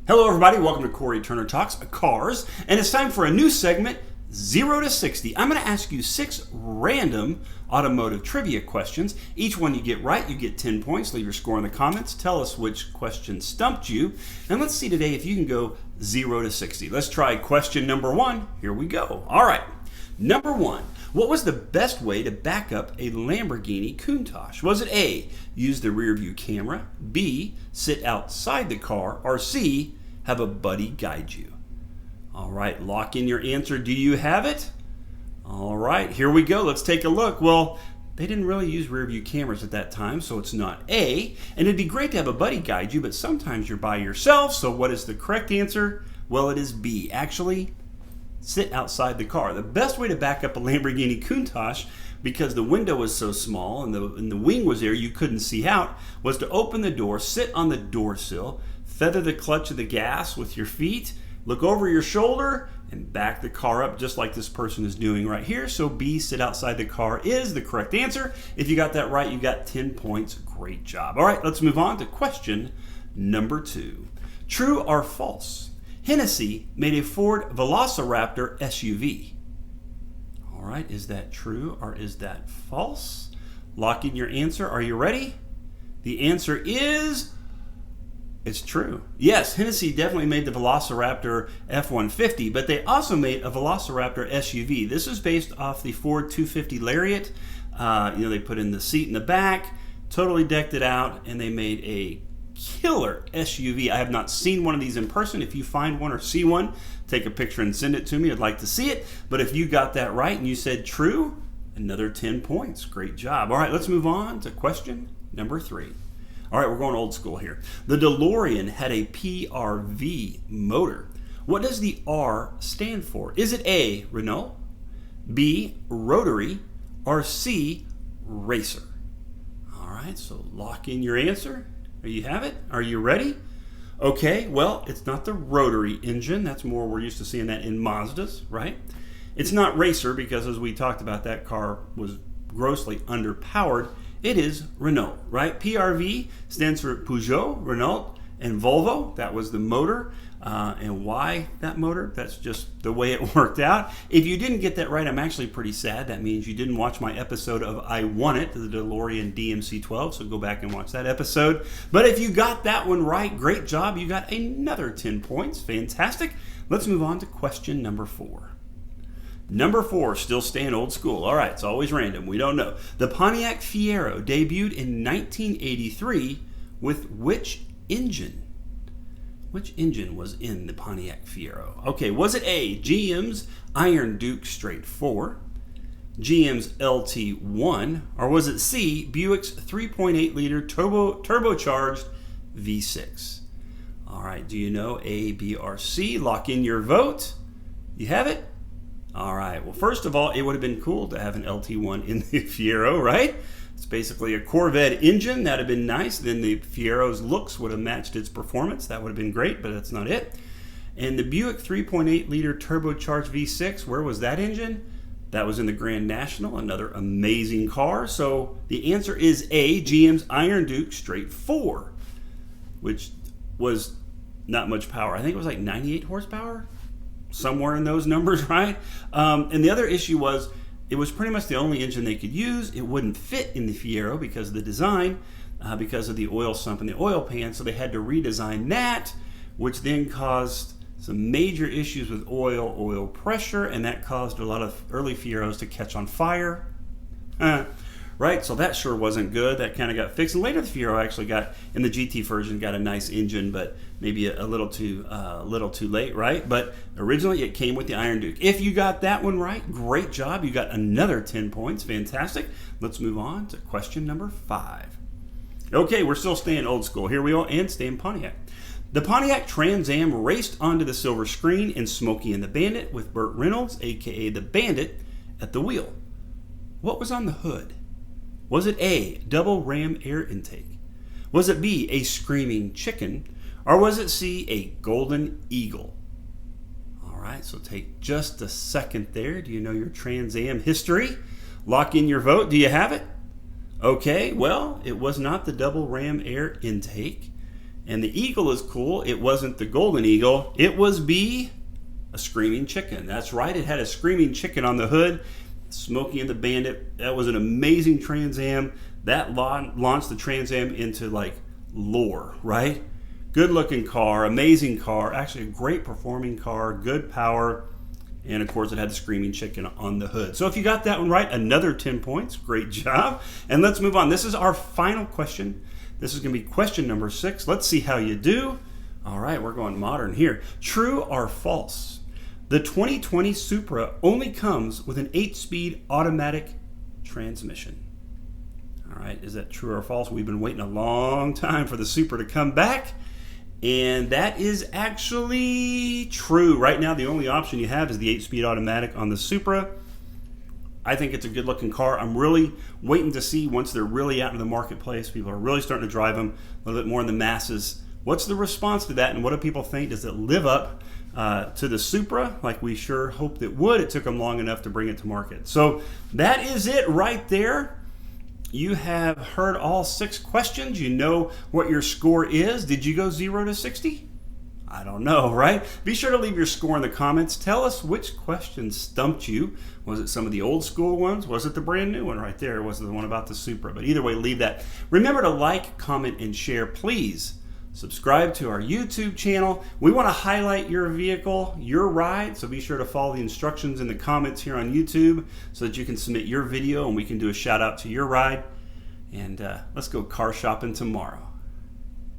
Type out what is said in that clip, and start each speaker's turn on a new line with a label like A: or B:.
A: Hello everybody, welcome to Cory Turner Talks Cars, and it's time for a new segment, 0 to 60. I'm going to ask you 6 random automotive trivia questions. Each one you get right, you get 10 points. Leave your score in the comments. Tell us which question stumped you. And let's see today if you can go 0 to 60. Let's try question number 1. Here we go. All right. Number 1. What was the best way to back up a Lamborghini Countach? Was it A, use the rear view camera, B, sit outside the car, or C, have a buddy guide you? All right, lock in your answer. Do you have it? All right, here we go. Let's take a look. Well, they didn't really use rear view cameras at that time, so it's not A. And it'd be great to have a buddy guide you, but sometimes you're by yourself. So what is the correct answer? Well, it is B. Actually, sit outside the car. The best way to back up a Lamborghini Countach, because the window was so small and the wing was there, you couldn't see out, was to open the door, sit on the door sill, feather the clutch of the gas with your feet, look over your shoulder, and back the car up just like this person is doing right here. So B, sit outside the car, is the correct answer. If you got that right, you got 10 points. Great job. All right, let's move on to question number 2. True or false? Hennessy made a Ford Velociraptor SUV. All right, is that true or is that false? Lock in your answer. Are you ready? The answer is, it's true. Yes, Hennessy definitely made the Velociraptor F-150, but they also made a Velociraptor SUV. This is based off the Ford 250 Lariat. They put in the seat in the back, totally decked it out, and they made a killer SUV. I have not seen one of these in person. If you find one or see one, take a picture and send it to me. I'd like to see it. But if you got that right and you said true, another 10 points. Great job. All right, let's move on to question number 3. All right, we're going old school here. The DeLorean had a PRV motor. What does the R stand for? Is it A, Renault, B, Rotary, or C, Racer? All right, so lock in your answer. There you have it. Are you ready? Okay, well, it's not the rotary engine. That's more, we're used to seeing that in Mazdas, right? It's not Racer because, as we talked about, that car was grossly underpowered. It is Renault, right? PRV stands for Peugeot, Renault, and Volvo. That was the motor. And why that motor? That's just the way it worked out. If you didn't get that right, I'm actually pretty sad. That means you didn't watch my episode of I Want It, the DeLorean DMC-12, so go back and watch that episode. But if you got that one right, great job. You got another 10 points. Fantastic. Let's move on to question number 4. Number 4, still staying old school. All right, it's always random. We don't know. The Pontiac Fiero debuted in 1983 with which engine? Which engine was in the Pontiac Fiero? Okay, was it A, GM's Iron Duke Straight 4, GM's LT1, or was it C, Buick's 3.8-liter turbocharged V6? All right, do you know A, B, or C? Lock in your vote. You have it? All right, well, first of all, it would have been cool to have an LT1 in the Fiero, right? It's basically a Corvette engine. That would have been nice. Then the Fiero's looks would have matched its performance. That would have been great, but that's not it. And the Buick 3.8-liter turbocharged V6, where was that engine? That was in the Grand National, another amazing car. So the answer is A, GM's Iron Duke Straight 4, which was not much power. I think it was like 98 horsepower, somewhere in those numbers, right? And the other issue was, it was pretty much the only engine they could use. It wouldn't fit in the Fiero because of the design, because of the oil sump and the oil pan. So they had to redesign that, which then caused some major issues with oil pressure, and that caused a lot of early Fieros to catch on fire. Right, so that sure wasn't good. That kind of got fixed. And later the Fiero actually got, in the GT version, got a nice engine, but maybe a little too late, right? But originally it came with the Iron Duke. If you got that one right, great job. You got another 10 points. Fantastic. Let's move on to question number 5. Okay, we're still staying old school. Here we go, and staying Pontiac. The Pontiac Trans Am raced onto the silver screen in Smokey and the Bandit with Burt Reynolds, a.k.a. the Bandit, at the wheel. What was on the hood? Was it A, double ram air intake? Was it B, a screaming chicken? Or was it C, a golden eagle? All right, so take just a second there. Do you know your Trans Am history? Lock in your vote. Do you have it? Okay, well, it was not the double ram air intake. And the eagle is cool. It wasn't the golden eagle. It was a screaming chicken. That's right. It had a screaming chicken on the hood. Smokey and the Bandit. That was an amazing Trans Am. That launched the Trans Am into like lore, right? Good looking car, amazing car, actually a great performing car, good power, and of course it had the screaming chicken on the hood. So if you got that one right, another 10 points. Great job. And let's move on. This is our final question. This is going to be question number 6. Let's see how you do. All right, we're going modern here. True or false? The 2020 Supra only comes with an 8-speed automatic transmission. All right, is that true or false? We've been waiting a long time for the Supra to come back, and that is actually true. Right now, the only option you have is the 8-speed automatic on the Supra. I think it's a good-looking car. I'm really waiting to see once they're really out in the marketplace, people are really starting to drive them a little bit more in the masses. What's the response to that, and what do people think? Does it live up to the Supra like we sure hoped it would? It took them long enough to bring it to market. So that is it right there. You have heard all 6 questions. You know what your score is. Did you go 0 to 60? I don't know, right? Be sure to leave your score in the comments. Tell us which question stumped you. Was it some of the old school ones? Was it the brand new one right there? Or was it the one about the Supra? But either way, leave that. Remember to like, comment, and share. Please subscribe to our YouTube channel. We want to highlight your vehicle, your ride, so be sure to follow the instructions in the comments here on YouTube so that you can submit your video and we can do a shout out to your ride. And let's go car shopping tomorrow.